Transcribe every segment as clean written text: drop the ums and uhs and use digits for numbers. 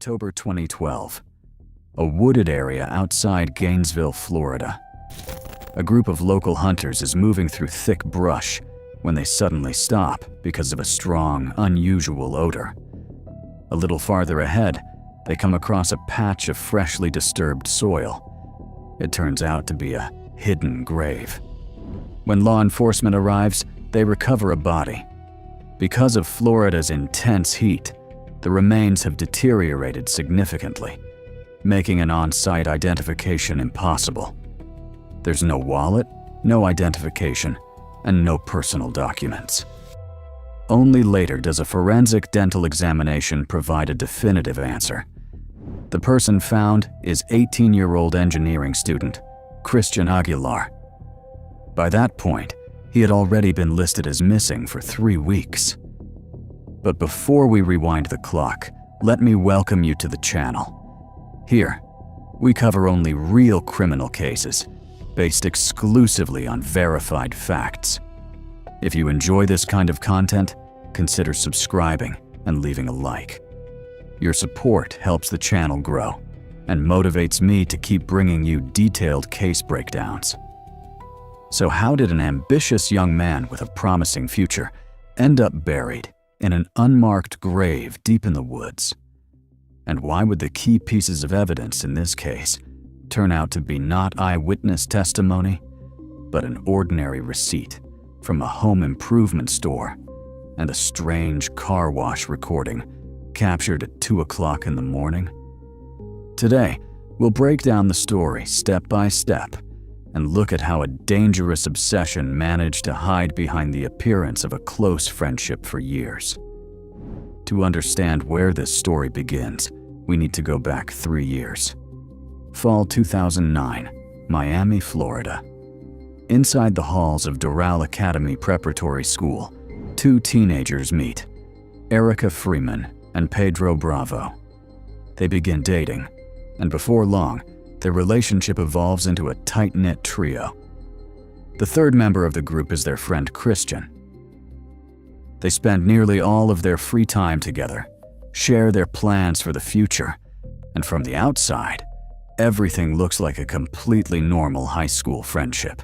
October 2012. A wooded area outside Gainesville, Florida. A group of local hunters is moving through thick brush when they suddenly stop because of a strong, unusual odor. A little farther ahead, they come across a patch of freshly disturbed soil. It turns out to be a hidden grave. When law enforcement arrives, they recover a body. Because of Florida's intense heat, the remains have deteriorated significantly, making an on-site identification impossible. There's no wallet, no identification, and no personal documents. Only later does a forensic dental examination provide a definitive answer. The person found is 18-year-old engineering student Christian Aguilar. By that point, he had already been listed as missing for 3 weeks. But before we rewind the clock, let me welcome you to the channel. Here, we cover only real criminal cases, based exclusively on verified facts. If you enjoy this kind of content, consider subscribing and leaving a like. Your support helps the channel grow and motivates me to keep bringing you detailed case breakdowns. So how did an ambitious young man with a promising future end up buried in an unmarked grave deep in the woods? And why would the key pieces of evidence in this case turn out to be not eyewitness testimony, but an ordinary receipt from a home improvement store and a strange car wash recording captured at 2 o'clock in the morning? Today, we'll break down the story step by step and look at how a dangerous obsession managed to hide behind the appearance of a close friendship for years. To understand where this story begins, we need to go back 3 years. Fall 2009, Miami, Florida. Inside the halls of Doral Academy Preparatory School, 2 teenagers meet, Erica Freeman and Pedro Bravo. They begin dating, and before long, their relationship evolves into a tight-knit trio. The third member of the group is their friend Christian. They spend nearly all of their free time together, share their plans for the future, and from the outside, everything looks like a completely normal high school friendship.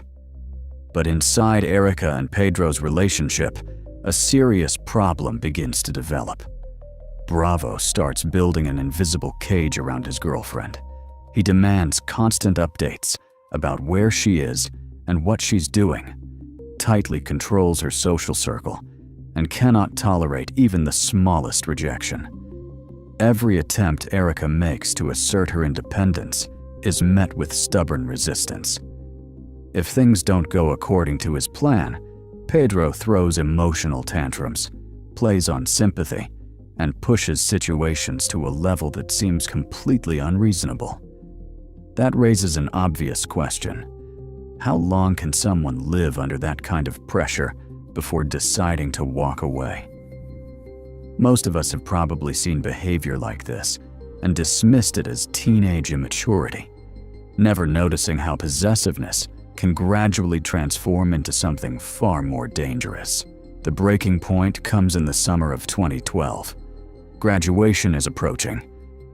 But inside Erica and Pedro's relationship, a serious problem begins to develop. Bravo starts building an invisible cage around his girlfriend. He demands constant updates about where she is and what she's doing, tightly controls her social circle, and cannot tolerate even the smallest rejection. Every attempt Erica makes to assert her independence is met with stubborn resistance. If things don't go according to his plan, Pedro throws emotional tantrums, plays on sympathy, and pushes situations to a level that seems completely unreasonable. That raises an obvious question. How long can someone live under that kind of pressure before deciding to walk away? Most of us have probably seen behavior like this and dismissed it as teenage immaturity, never noticing how possessiveness can gradually transform into something far more dangerous. The breaking point comes in the summer of 2012. Graduation is approaching,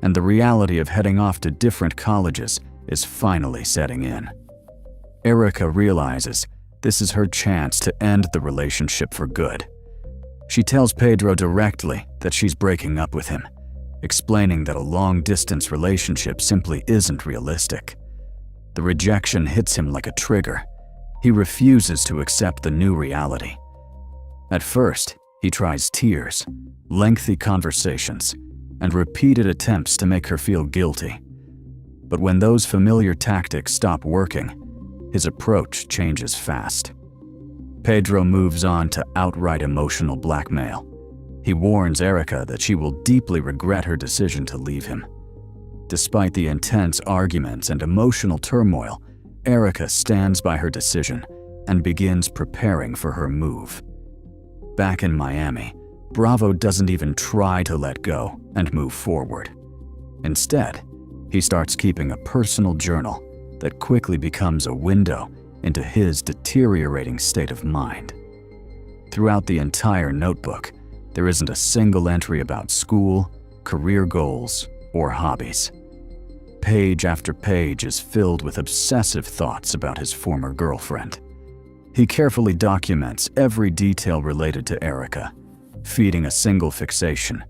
and the reality of heading off to different colleges is finally setting in. Erica realizes this is her chance to end the relationship for good. She tells Pedro directly that she's breaking up with him, explaining that a long-distance relationship simply isn't realistic. The rejection hits him like a trigger. He refuses to accept the new reality. At first, he tries tears, lengthy conversations, and repeated attempts to make her feel guilty. But when those familiar tactics stop working, his approach changes fast. Pedro moves on to outright emotional blackmail. He warns Erica that she will deeply regret her decision to leave him. Despite the intense arguments and emotional turmoil, Erica stands by her decision and begins preparing for her move. Back in Miami, Bravo doesn't even try to let go and move forward. Instead, he starts keeping a personal journal that quickly becomes a window into his deteriorating state of mind. Throughout the entire notebook, there isn't a single entry about school, career goals, or hobbies. Page after page is filled with obsessive thoughts about his former girlfriend. He carefully documents every detail related to Erica, feeding a single fixation: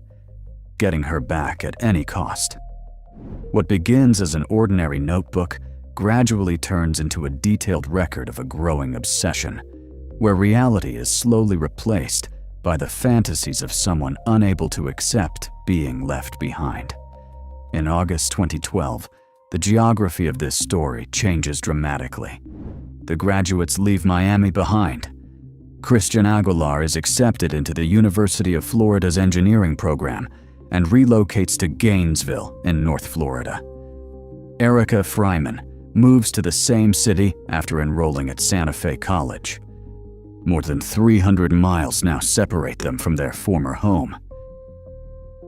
getting her back at any cost. What begins as an ordinary notebook gradually turns into a detailed record of a growing obsession, where reality is slowly replaced by the fantasies of someone unable to accept being left behind. In August 2012, the geography of this story changes dramatically. The graduates leave Miami behind. Christian Aguilar is accepted into the University of Florida's engineering program and relocates to Gainesville in North Florida. Erica Fryman moves to the same city after enrolling at Santa Fe College. More than 300 miles now separate them from their former home.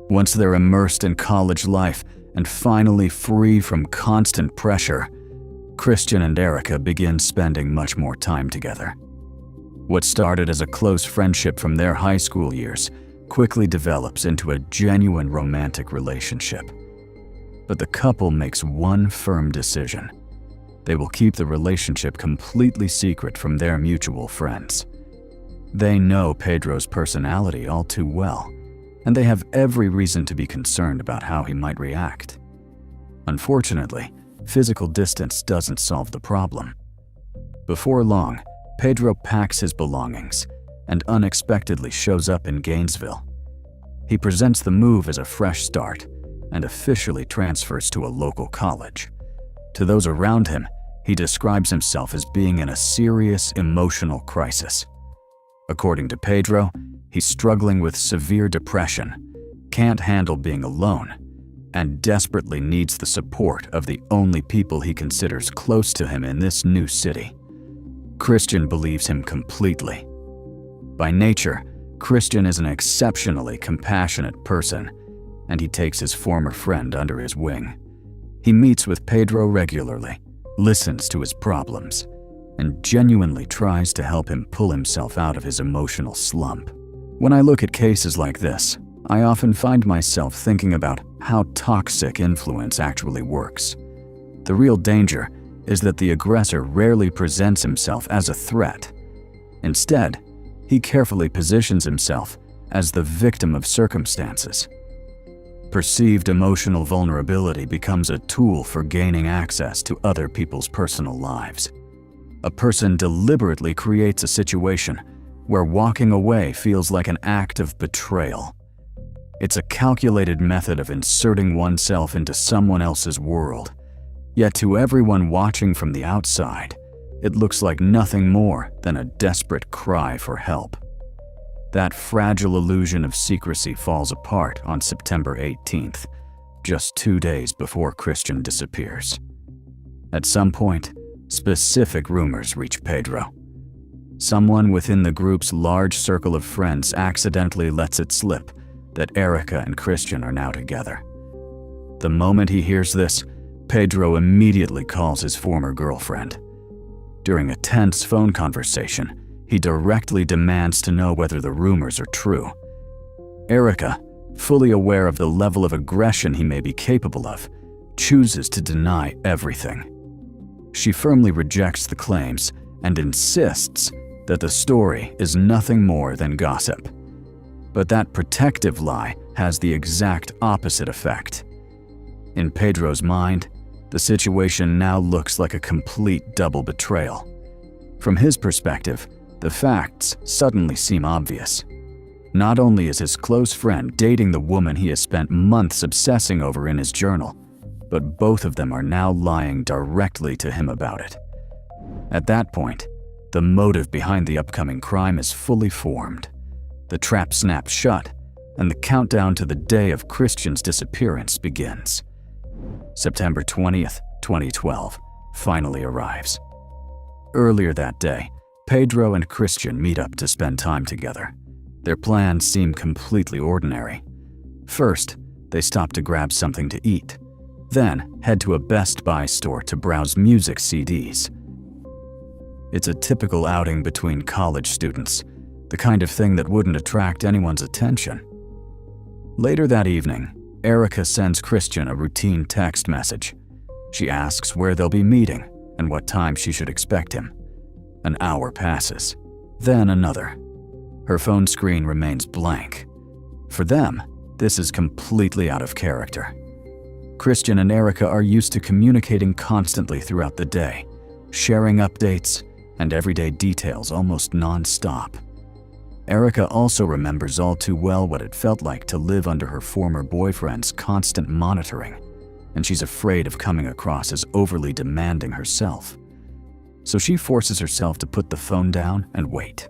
Once they're immersed in college life and finally free from constant pressure, Christian and Erica begin spending much more time together. What started as a close friendship from their high school years quickly develops into a genuine romantic relationship. But the couple makes one firm decision: they will keep the relationship completely secret from their mutual friends. They know Pedro's personality all too well, and they have every reason to be concerned about how he might react. Unfortunately, physical distance doesn't solve the problem. Before long, Pedro packs his belongings and unexpectedly shows up in Gainesville. He presents the move as a fresh start and officially transfers to a local college. To those around him, he describes himself as being in a serious emotional crisis. According to Pedro, he's struggling with severe depression, can't handle being alone, and desperately needs the support of the only people he considers close to him in this new city. Christian believes him completely. By nature, Christian is an exceptionally compassionate person, and he takes his former friend under his wing. He meets with Pedro regularly, listens to his problems, and genuinely tries to help him pull himself out of his emotional slump. When I look at cases like this, I often find myself thinking about how toxic influence actually works. The real danger is that the aggressor rarely presents himself as a threat. Instead, he carefully positions himself as the victim of circumstances. Perceived emotional vulnerability becomes a tool for gaining access to other people's personal lives. A person deliberately creates a situation where walking away feels like an act of betrayal. It's a calculated method of inserting oneself into someone else's world. Yet to everyone watching from the outside, it looks like nothing more than a desperate cry for help. That fragile illusion of secrecy falls apart on September 18th, just 2 days before Christian disappears. At some point, specific rumors reach Pedro. Someone within the group's large circle of friends accidentally lets it slip that Erica and Christian are now together. The moment he hears this, Pedro immediately calls his former girlfriend. During a tense phone conversation, he directly demands to know whether the rumors are true. Erica, fully aware of the level of aggression he may be capable of, chooses to deny everything. She firmly rejects the claims and insists that the story is nothing more than gossip. But that protective lie has the exact opposite effect. In Pedro's mind, the situation now looks like a complete double betrayal. From his perspective, the facts suddenly seem obvious. Not only is his close friend dating the woman he has spent months obsessing over in his journal, but both of them are now lying directly to him about it. At that point, the motive behind the upcoming crime is fully formed. The trap snaps shut, and the countdown to the day of Christian's disappearance begins. September 20th, 2012, finally arrives. Earlier that day, Pedro and Christian meet up to spend time together. Their plans seem completely ordinary. First, they stop to grab something to eat, then head to a Best Buy store to browse music CDs. It's a typical outing between college students, the kind of thing that wouldn't attract anyone's attention. Later that evening, Erica sends Christian a routine text message. She asks where they'll be meeting and what time she should expect him. An hour passes, then another. Her phone screen remains blank. For them, this is completely out of character. Christian and Erica are used to communicating constantly throughout the day, sharing updates and everyday details almost non-stop. Erica also remembers all too well what it felt like to live under her former boyfriend's constant monitoring, and she's afraid of coming across as overly demanding herself. So she forces herself to put the phone down and wait.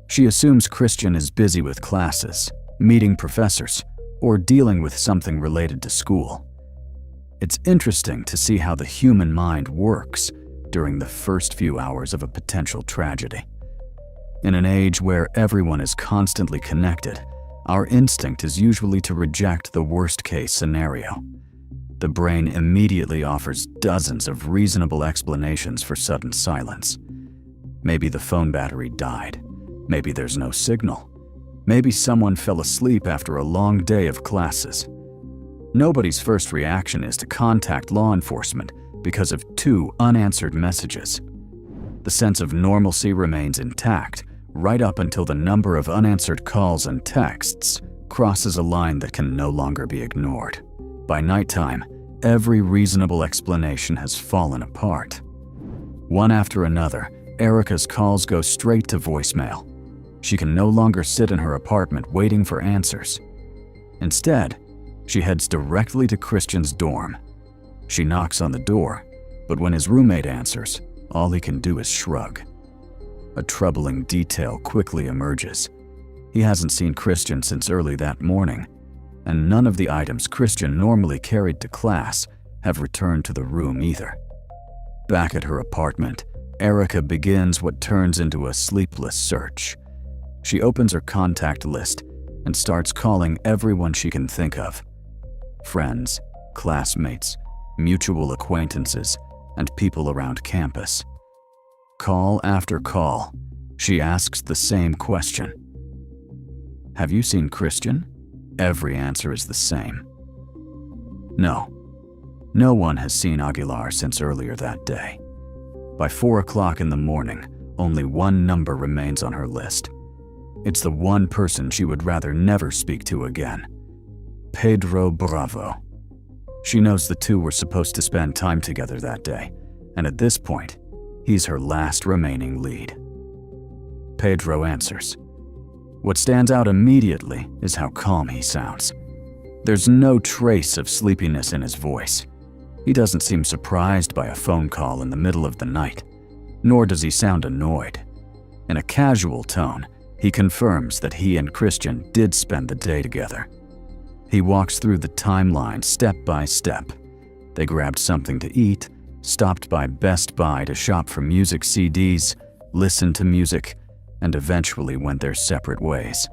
She assumes Christian is busy with classes, meeting professors, or dealing with something related to school. It's interesting to see how the human mind works during the first few hours of a potential tragedy. In an age where everyone is constantly connected, our instinct is usually to reject the worst-case scenario. The brain immediately offers dozens of reasonable explanations for sudden silence. Maybe the phone battery died. Maybe there's no signal. Maybe someone fell asleep after a long day of classes. Nobody's first reaction is to contact law enforcement because of 2 unanswered messages. The sense of normalcy remains intact right up until the number of unanswered calls and texts crosses a line that can no longer be ignored. By nighttime, every reasonable explanation has fallen apart. One after another, Erica's calls go straight to voicemail. She can no longer sit in her apartment waiting for answers. Instead, she heads directly to Christian's dorm. She knocks on the door, but when his roommate answers, all he can do is shrug. A troubling detail quickly emerges. He hasn't seen Christian since early that morning, and none of the items Christian normally carried to class have returned to the room either. Back at her apartment, Erica begins what turns into a sleepless search. She opens her contact list and starts calling everyone she can think of. Friends, classmates, mutual acquaintances, and people around campus. Call after call, she asks the same question. Have you seen Christian? Every answer is the same. No. No one has seen Aguilar since earlier that day. By 4 o'clock in the morning, only one number remains on her list. It's the one person she would rather never speak to again. Pedro Bravo. She knows the two were supposed to spend time together that day, and at this point, he's her last remaining lead. Pedro answers. What stands out immediately is how calm he sounds. There's no trace of sleepiness in his voice. He doesn't seem surprised by a phone call in the middle of the night, nor does he sound annoyed. In a casual tone, he confirms that he and Christian did spend the day together. He walks through the timeline step by step. They grabbed something to eat, stopped by Best Buy to shop for music CDs, listened to music, and eventually went their separate ways.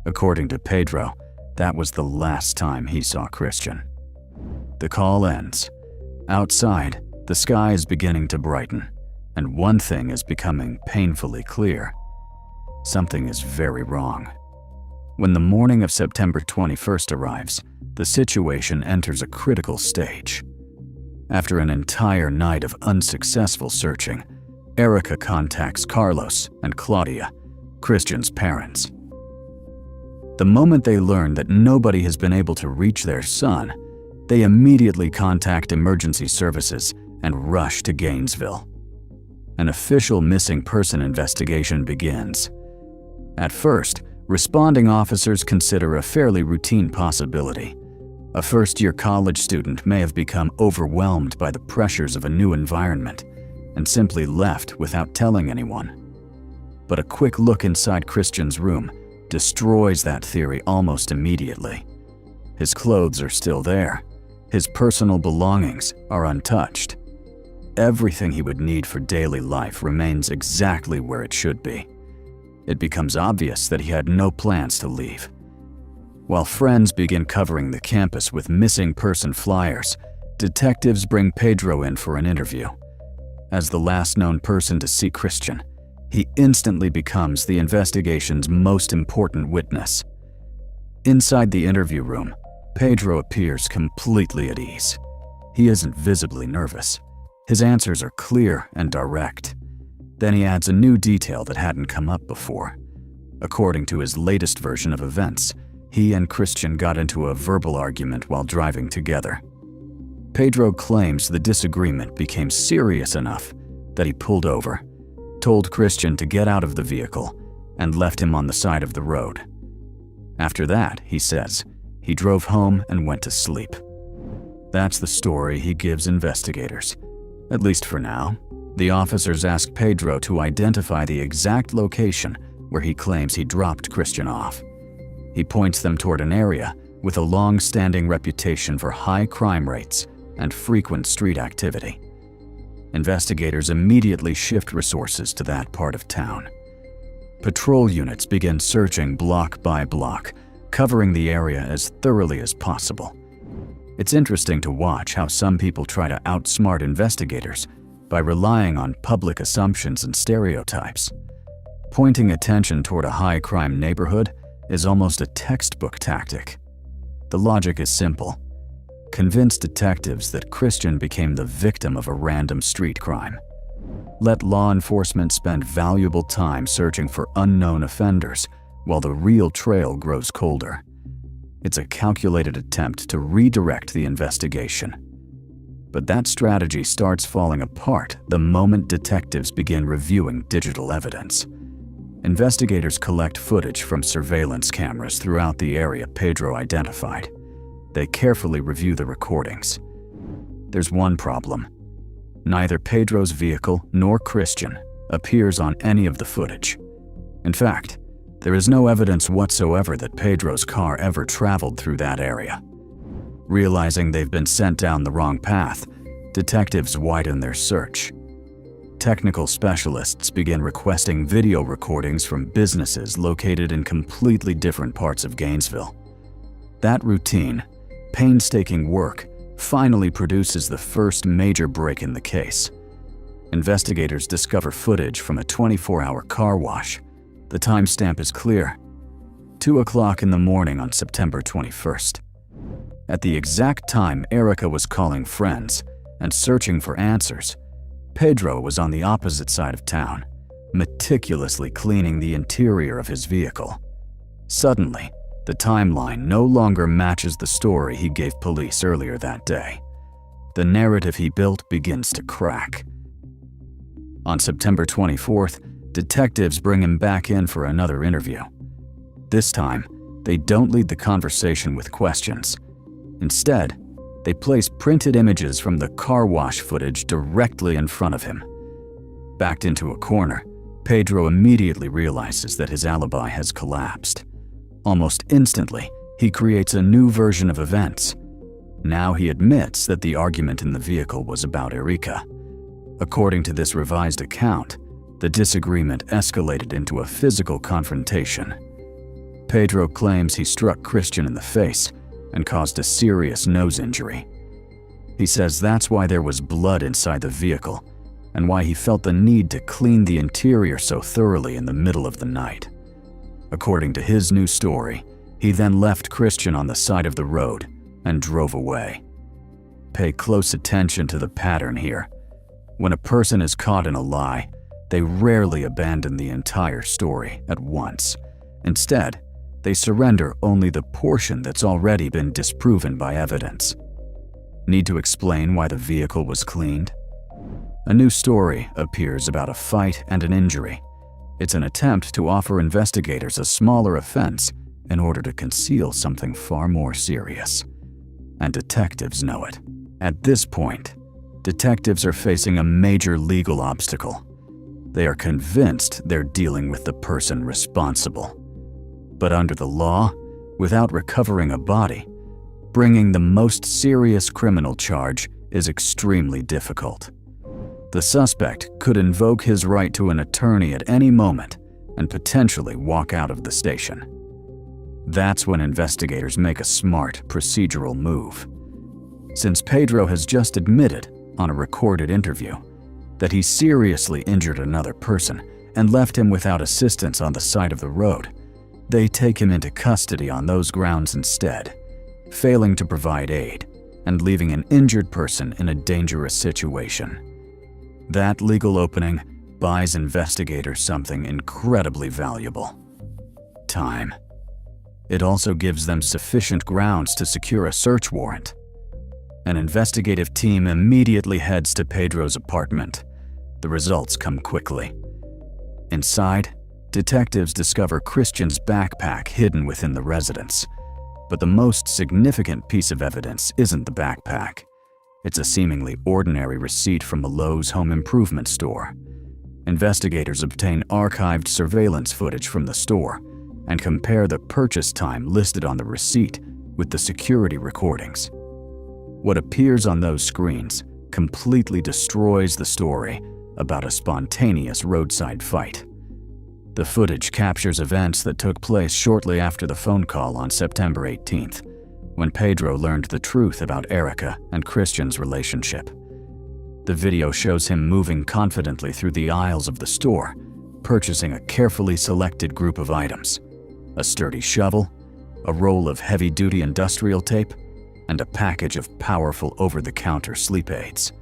According to Pedro, that was the last time he saw Christian. The call ends. Outside, the sky is beginning to brighten, and one thing is becoming painfully clear. Something is very wrong. When the morning of September 21st arrives, the situation enters a critical stage. After an entire night of unsuccessful searching, Erica contacts Carlos and Claudia, Christian's parents. The moment they learn that nobody has been able to reach their son, they immediately contact emergency services and rush to Gainesville. An official missing person investigation begins. At first, responding officers consider a fairly routine possibility. A first-year college student may have become overwhelmed by the pressures of a new environment and simply left without telling anyone. But a quick look inside Christian's room destroys that theory almost immediately. His clothes are still there. His personal belongings are untouched. Everything he would need for daily life remains exactly where it should be. It becomes obvious that he had no plans to leave. While friends begin covering the campus with missing person flyers, detectives bring Pedro in for an interview. As the last known person to see Christian, he instantly becomes the investigation's most important witness. Inside the interview room, Pedro appears completely at ease. He isn't visibly nervous. His answers are clear and direct. Then he adds a new detail that hadn't come up before. According to his latest version of events, he and Christian got into a verbal argument while driving together. Pedro claims the disagreement became serious enough that he pulled over, told Christian to get out of the vehicle, and left him on the side of the road. After that, he says, he drove home and went to sleep. That's the story he gives investigators. At least for now. The officers ask Pedro to identify the exact location where he claims he dropped Christian off. He points them toward an area with a long-standing reputation for high crime rates and frequent street activity. Investigators immediately shift resources to that part of town. Patrol units begin searching block by block, covering the area as thoroughly as possible. It's interesting to watch how some people try to outsmart investigators by relying on public assumptions and stereotypes. Pointing attention toward a high-crime neighborhood is almost a textbook tactic. The logic is simple. Convince detectives that Christian became the victim of a random street crime. Let law enforcement spend valuable time searching for unknown offenders while the real trail grows colder. It's a calculated attempt to redirect the investigation. But that strategy starts falling apart the moment detectives begin reviewing digital evidence. Investigators collect footage from surveillance cameras throughout the area Pedro identified. They carefully review the recordings. There's one problem. Neither Pedro's vehicle nor Christian appears on any of the footage. In fact, there is no evidence whatsoever that Pedro's car ever traveled through that area. Realizing they've been sent down the wrong path, detectives widen their search. Technical specialists begin requesting video recordings from businesses located in completely different parts of Gainesville. That routine, painstaking work finally produces the first major break in the case. Investigators discover footage from a 24-hour car wash. The timestamp is clear: 2 o'clock in the morning on September 21st. At the exact time Erica was calling friends and searching for answers, Pedro was on the opposite side of town, meticulously cleaning the interior of his vehicle. Suddenly, the timeline no longer matches the story he gave police earlier that day. The narrative he built begins to crack. On September 24th, detectives bring him back in for another interview. This time, they don't lead the conversation with questions. Instead, they place printed images from the car wash footage directly in front of him. Backed into a corner, Pedro immediately realizes that his alibi has collapsed. Almost instantly, he creates a new version of events. Now he admits that the argument in the vehicle was about Erica. According to this revised account, the disagreement escalated into a physical confrontation. Pedro claims he struck Christian in the face and caused a serious nose injury. He says that's why there was blood inside the vehicle and why he felt the need to clean the interior so thoroughly in the middle of the night. According to his new story, he then left Christian on the side of the road and drove away. Pay close attention to the pattern here. When a person is caught in a lie, they rarely abandon the entire story at once. Instead, they surrender only the portion that's already been disproven by evidence. Need to explain why the vehicle was cleaned? A new story appears about a fight and an injury. It's an attempt to offer investigators a smaller offense in order to conceal something far more serious. And detectives know it. At this point, detectives are facing a major legal obstacle. They are convinced they're dealing with the person responsible. But under the law, without recovering a body, bringing the most serious criminal charge is extremely difficult. The suspect could invoke his right to an attorney at any moment and potentially walk out of the station. That's when investigators make a smart procedural move. Since Pedro has just admitted on a recorded interview that he seriously injured another person and left him without assistance on the side of the road, they take him into custody on those grounds instead, failing to provide aid, and leaving an injured person in a dangerous situation. That legal opening buys investigators something incredibly valuable: time. It also gives them sufficient grounds to secure a search warrant. An investigative team immediately heads to Pedro's apartment. The results come quickly. Inside, detectives discover Christian's backpack hidden within the residence. But the most significant piece of evidence isn't the backpack. It's a seemingly ordinary receipt from a Lowe's home improvement store. Investigators obtain archived surveillance footage from the store and compare the purchase time listed on the receipt with the security recordings. What appears on those screens completely destroys the story about a spontaneous roadside fight. The footage captures events that took place shortly after the phone call on September 18th, when Pedro learned the truth about Erica and Christian's relationship. The video shows him moving confidently through the aisles of the store, purchasing a carefully selected group of items: a sturdy shovel, a roll of heavy-duty industrial tape, and a package of powerful over-the-counter sleep aids.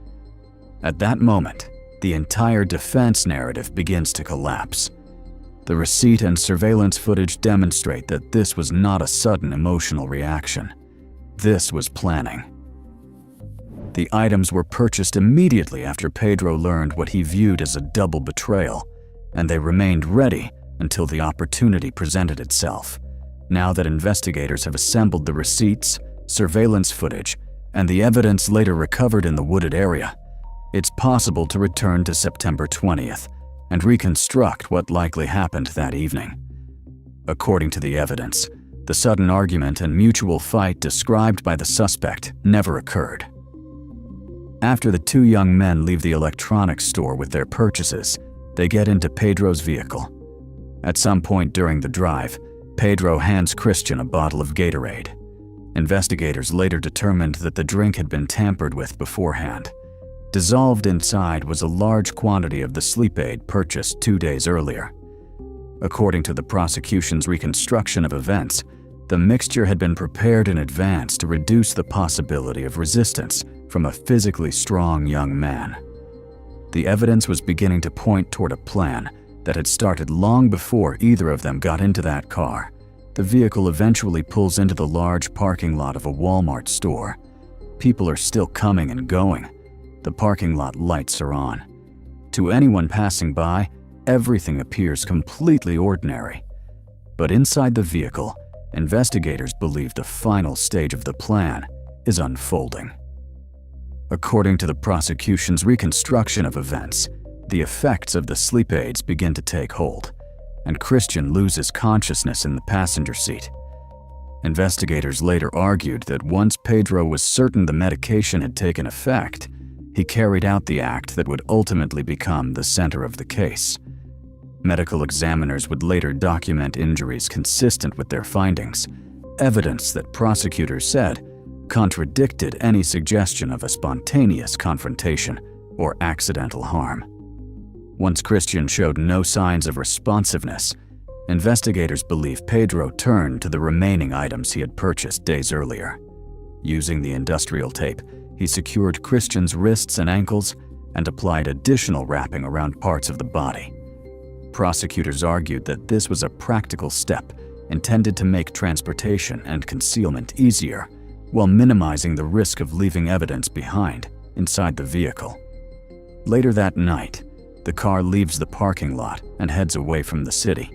At that moment, the entire defense narrative begins to collapse. The receipt and surveillance footage demonstrate that this was not a sudden emotional reaction. This was planning. The items were purchased immediately after Pedro learned what he viewed as a double betrayal, and they remained ready until the opportunity presented itself. Now that investigators have assembled the receipts, surveillance footage, and the evidence later recovered in the wooded area, it's possible to return to September 20th and reconstruct what likely happened that evening. According to the evidence, the sudden argument and mutual fight described by the suspect never occurred. After the two young men leave the electronics store with their purchases, they get into Pedro's vehicle. At some point during the drive, Pedro hands Christian a bottle of Gatorade. Investigators later determined that the drink had been tampered with beforehand. Dissolved inside was a large quantity of the sleep aid purchased 2 days earlier. According to the prosecution's reconstruction of events, the mixture had been prepared in advance to reduce the possibility of resistance from a physically strong young man. The evidence was beginning to point toward a plan that had started long before either of them got into that car. The vehicle eventually pulls into the large parking lot of a Walmart store. People are still coming and going. The parking lot lights are on. To anyone passing by, everything appears completely ordinary. But inside the vehicle, investigators believe the final stage of the plan is unfolding. According to the prosecution's reconstruction of events, the effects of the sleep aids begin to take hold, and Christian loses consciousness in the passenger seat. Investigators later argued that once Pedro was certain the medication had taken effect, he carried out the act that would ultimately become the center of the case. Medical examiners would later document injuries consistent with their findings, evidence that prosecutors said contradicted any suggestion of a spontaneous confrontation or accidental harm. Once Christian showed no signs of responsiveness, investigators believe Pedro turned to the remaining items he had purchased days earlier. Using the industrial tape, he secured Christian's wrists and ankles and applied additional wrapping around parts of the body. Prosecutors argued that this was a practical step intended to make transportation and concealment easier, while minimizing the risk of leaving evidence behind inside the vehicle. Later that night, the car leaves the parking lot and heads away from the city.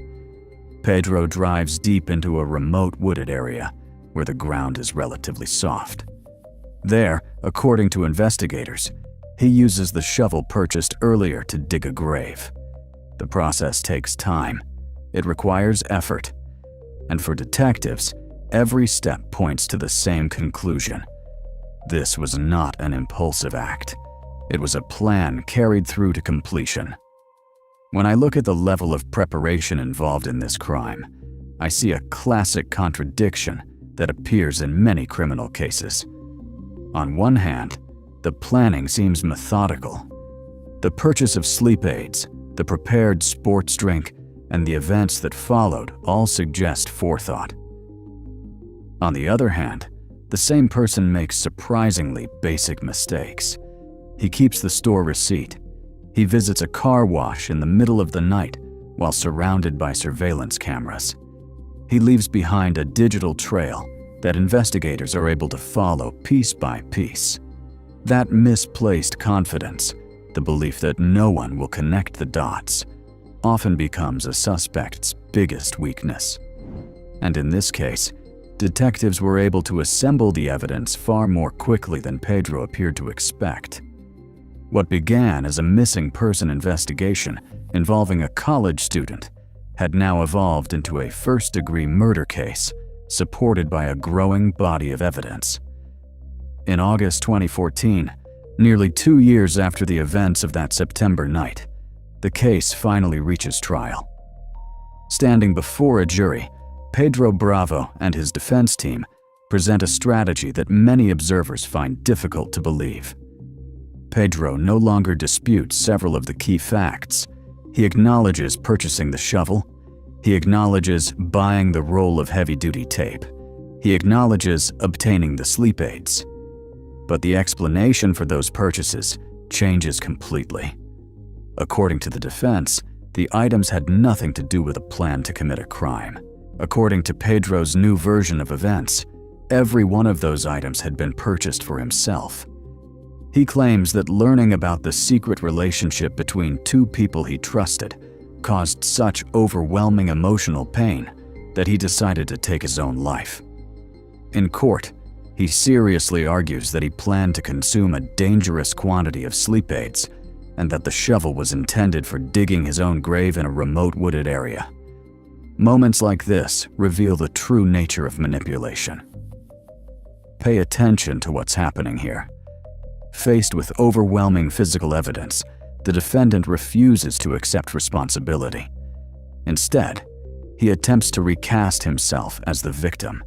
Pedro drives deep into a remote wooded area where the ground is relatively soft. There, according to investigators, he uses the shovel purchased earlier to dig a grave. The process takes time. It requires effort. And for detectives, every step points to the same conclusion. This was not an impulsive act. It was a plan carried through to completion. When I look at the level of preparation involved in this crime, I see a classic contradiction that appears in many criminal cases. On one hand, the planning seems methodical. The purchase of sleep aids, the prepared sports drink, and the events that followed all suggest forethought. On the other hand, the the same person makes surprisingly basic mistakes. He keeps the store receipt. He visits a car wash in the middle of the night while surrounded by surveillance cameras. He leaves behind a digital trail that investigators are able to follow piece by piece. That misplaced confidence, the belief that no one will connect the dots, often becomes a suspect's biggest weakness. And in this case, detectives were able to assemble the evidence far more quickly than Pedro appeared to expect. What began as a missing person investigation involving a college student had now evolved into a first-degree murder case supported by a growing body of evidence. In August 2014, nearly 2 years after the events of that September night, the case finally reaches trial. Standing before a jury, Pedro Bravo and his defense team present a strategy that many observers find difficult to believe. Pedro no longer disputes several of the key facts. He acknowledges purchasing the shovel. He acknowledges buying the roll of heavy-duty tape. He acknowledges obtaining the sleep aids. But the explanation for those purchases changes completely. According to the defense, the items had nothing to do with a plan to commit a crime. According to Pedro's new version of events, every one of those items had been purchased for himself. He claims that learning about the secret relationship between two people he trusted caused such overwhelming emotional pain that he decided to take his own life. In court, he seriously argues that he planned to consume a dangerous quantity of sleep aids and that the shovel was intended for digging his own grave in a remote wooded area. Moments like this reveal the true nature of manipulation. Pay attention to what's happening here. Faced with overwhelming physical evidence, the defendant refuses to accept responsibility. Instead, he attempts to recast himself as the victim.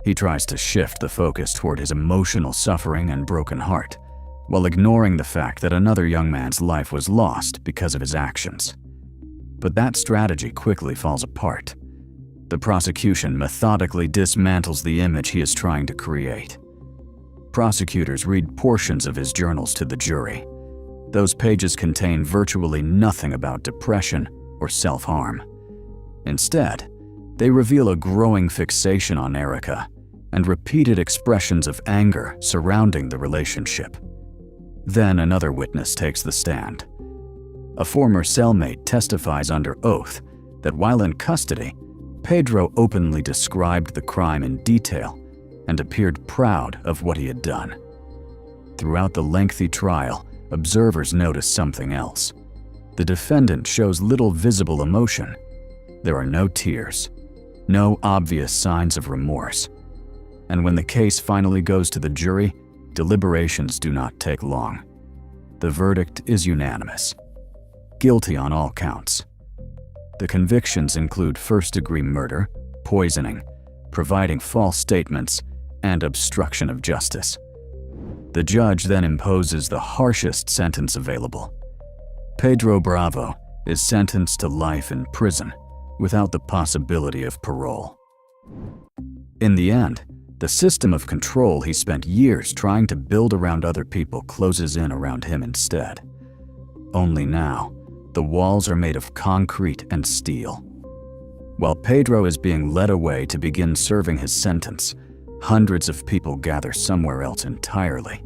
He tries to shift the focus toward his emotional suffering and broken heart, while ignoring the fact that another young man's life was lost because of his actions. But that strategy quickly falls apart. The prosecution methodically dismantles the image he is trying to create. Prosecutors read portions of his journals to the jury. Those pages contain virtually nothing about depression or self-harm. Instead, they reveal a growing fixation on Erica and repeated expressions of anger surrounding the relationship. Then another witness takes the stand. A former cellmate testifies under oath that while in custody, Pedro openly described the crime in detail and appeared proud of what he had done. Throughout the lengthy trial, observers notice something else. The defendant shows little visible emotion. There are no tears, no obvious signs of remorse. And when the case finally goes to the jury, deliberations do not take long. The verdict is unanimous. Guilty on all counts. The convictions include first-degree murder, poisoning, providing false statements, and obstruction of justice. The judge then imposes the harshest sentence available. Pedro Bravo is sentenced to life in prison without the possibility of parole. In the end, the system of control he spent years trying to build around other people closes in around him instead. Only now, the walls are made of concrete and steel. While Pedro is being led away to begin serving his sentence, hundreds of people gather somewhere else entirely.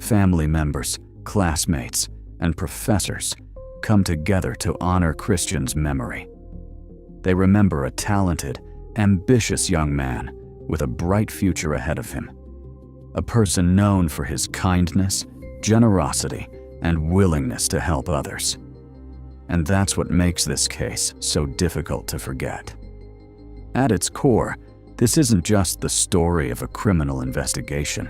Family members, classmates, and professors come together to honor Christian's memory. They remember a talented, ambitious young man with a bright future ahead of him. A person known for his kindness, generosity, and willingness to help others. And that's what makes this case so difficult to forget. At its core, this isn't just the story of a criminal investigation.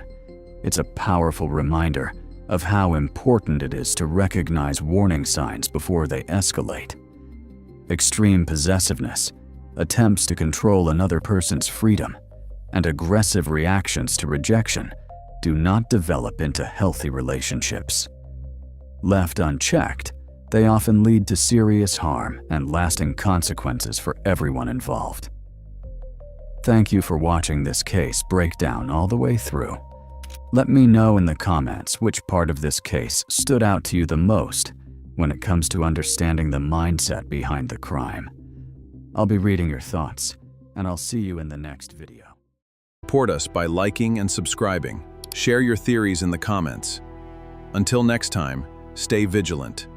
It's a powerful reminder of how important it is to recognize warning signs before they escalate. Extreme possessiveness, attempts to control another person's freedom, and aggressive reactions to rejection do not develop into healthy relationships. Left unchecked, they often lead to serious harm and lasting consequences for everyone involved. Thank you for watching this case breakdown all the way through. Let me know in the comments which part of this case stood out to you the most when it comes to understanding the mindset behind the crime. I'll be reading your thoughts, and I'll see you in the next video. Support us by liking and subscribing. Share your theories in the comments. Until next time, stay vigilant.